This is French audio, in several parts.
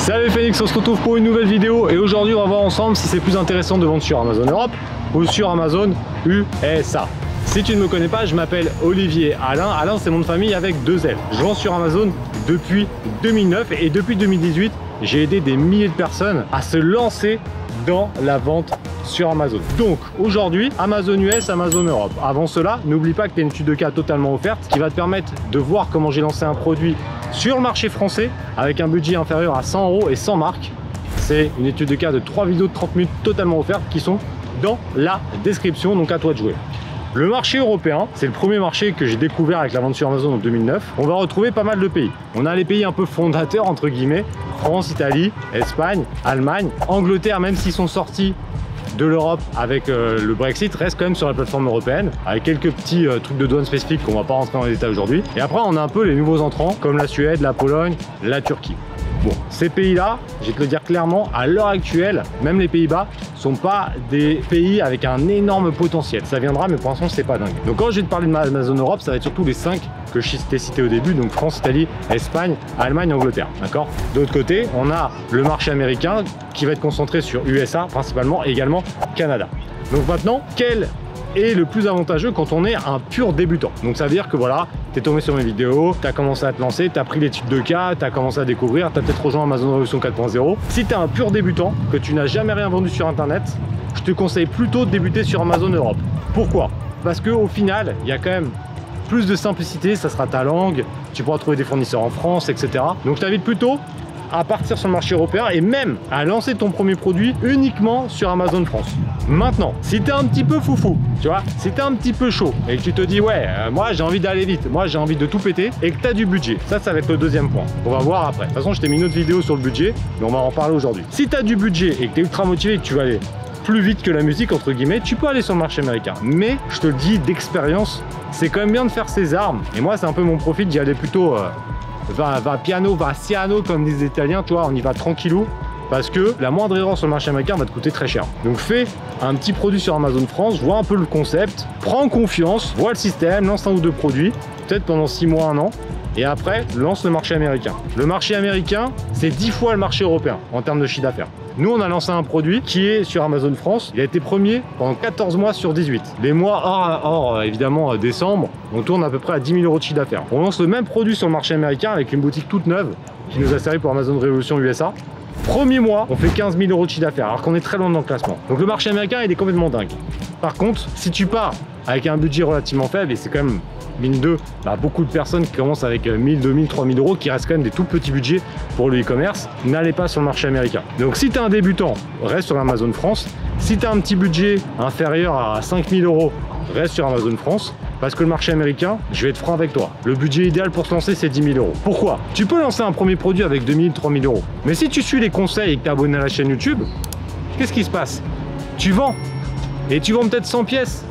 Salut Phoenix, on se retrouve pour une nouvelle vidéo et aujourd'hui on va voir ensemble si c'est plus intéressant de vendre sur Amazon Europe ou sur Amazon USA. Si tu ne me connais pas, je m'appelle Olivier Alain. Alain c'est mon nom de famille avec 2 L. Je vends sur Amazon depuis 2009 et depuis 2018 j'ai aidé des milliers de personnes à se lancer dans la vente sur Amazon. Donc aujourd'hui, Amazon US, Amazon Europe. Avant cela, n'oublie pas que tu as une étude de cas totalement offerte qui va te permettre de voir comment j'ai lancé un produit sur le marché français avec un budget inférieur à 100 € et 100 marques. C'est une étude de cas de 3 vidéos de 30 minutes totalement offertes qui sont dans la description, donc à toi de jouer. Le marché européen, c'est le premier marché que j'ai découvert avec la vente sur Amazon en 2009. On va retrouver pas mal de pays. On a les pays un peu fondateurs, entre guillemets, France, Italie, Espagne, Allemagne, Angleterre, même s'ils sont sortis de l'Europe avec le Brexit, reste quand même sur la plateforme européenne, avec quelques petits trucs de douane spécifiques qu'on va pas rentrer dans les détails aujourd'hui. Et après, on a un peu les nouveaux entrants, comme la Suède, la Pologne, la Turquie. Bon, ces pays-là, je vais te le dire clairement, à l'heure actuelle, même les Pays-Bas sont pas des pays avec un énorme potentiel. Ça viendra, mais pour l'instant, c'est pas dingue. Donc quand je vais te parler de Amazon Europe, ça va être surtout les 5 que je t'ai cités au début, donc France, Italie, Espagne, Allemagne, Angleterre, d'accord? De l'autre côté, on a le marché américain qui va être concentré sur USA principalement, et également Canada. Donc maintenant, quel est le plus avantageux quand on est un pur débutant? Donc ça veut dire que voilà, tu es tombé sur mes vidéos, tu as commencé à te lancer, tu as pris l'étude de cas, tu as commencé à découvrir, tu as peut-être rejoint Amazon Révolution 4.0. Si tu es un pur débutant, que tu n'as jamais rien vendu sur internet, je te conseille plutôt de débuter sur Amazon Europe. Pourquoi? Parce qu'au final, il y a quand même plus de simplicité, ça sera ta langue, tu pourras trouver des fournisseurs en France, etc. Donc je t'invite plutôt à partir sur le marché européen et même à lancer ton premier produit uniquement sur Amazon France. Maintenant, si tu es un petit peu foufou, tu vois, si tu es un petit peu chaud et que tu te dis ouais, moi j'ai envie d'aller vite, moi j'ai envie de tout péter et que tu as du budget, ça va être le deuxième point. On va voir après. De toute façon, je t'ai mis une autre vidéo sur le budget, mais on va en parler aujourd'hui. Si tu as du budget et que tu es ultra motivé et que tu vas aller plus vite que la musique, entre guillemets, tu peux aller sur le marché américain. Mais je te le dis d'expérience, c'est quand même bien de faire ses armes. Et moi, c'est un peu mon profil d'y aller plutôt va piano, va siano, comme disent les Italiens, tu vois, on y va tranquillou. Parce que la moindre erreur sur le marché américain va te coûter très cher. Donc fais un petit produit sur Amazon France, vois un peu le concept, prends confiance, vois le système, lance un ou deux produits, peut-être pendant 6 mois, 1 an. Et après, lance le marché américain. Le marché américain, c'est 10 fois le marché européen en termes de chiffre d'affaires. Nous, on a lancé un produit qui est sur Amazon France. Il a été premier pendant 14 mois sur 18. Les mois hors évidemment décembre, on tourne à peu près à 10 000 € de chiffre d'affaires. On lance le même produit sur le marché américain avec une boutique toute neuve qui nous a servi pour Amazon Révolution USA. Premier mois, on fait 15 000 € de chiffre d'affaires alors qu'on est très loin dans le classement. Donc le marché américain, il est complètement dingue. Par contre, si tu pars avec un budget relativement faible, et c'est quand même mine de beaucoup de personnes qui commencent avec 1000, 2000, 3000 €, qui restent quand même des tout petits budgets pour le e-commerce, n'allez pas sur le marché américain. Donc si tu es un débutant, reste sur Amazon France. Si tu as un petit budget inférieur à 5000 €, reste sur Amazon France. Parce que le marché américain, je vais être franc avec toi, le budget idéal pour se lancer, c'est 10 000 €. Pourquoi? Tu peux lancer un premier produit avec 2000, 3000 €. Mais si tu suis les conseils et que tu es abonné à la chaîne YouTube, qu'est-ce qui se passe? Tu vends. Et tu vends peut-être 100 pièces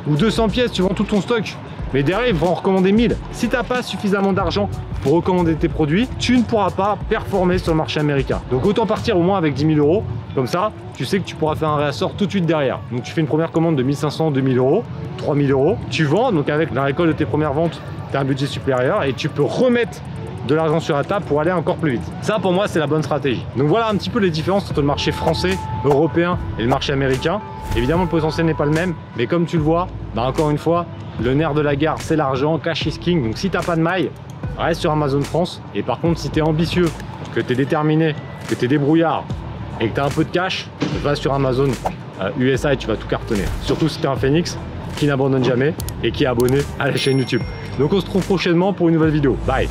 ou 200 pièces, tu vends tout ton stock. Mais derrière, ils vont en recommander 1000. Si tu n'as pas suffisamment d'argent pour recommander tes produits, tu ne pourras pas performer sur le marché américain. Donc autant partir au moins avec 10 000 €. Comme ça, tu sais que tu pourras faire un réassort tout de suite derrière. Donc tu fais une première commande de 1500, 2000 €, 3000 €. Tu vends, donc avec la récolte de tes premières ventes, tu as un budget supérieur et tu peux remettre de l'argent sur la table pour aller encore plus vite. Ça, pour moi, c'est la bonne stratégie. Donc voilà un petit peu les différences entre le marché français, européen et le marché américain. Évidemment, le potentiel n'est pas le même, mais comme tu le vois, encore une fois, le nerf de la guerre, c'est l'argent, cash is king. Donc si tu n'as pas de maille, reste sur Amazon France. Et par contre, si tu es ambitieux, que tu es déterminé, que tu es débrouillard et que tu as un peu de cash, va sur Amazon USA et tu vas tout cartonner. Surtout si tu es un Phoenix qui n'abandonne jamais et qui est abonné à la chaîne YouTube. Donc on se retrouve prochainement pour une nouvelle vidéo. Bye!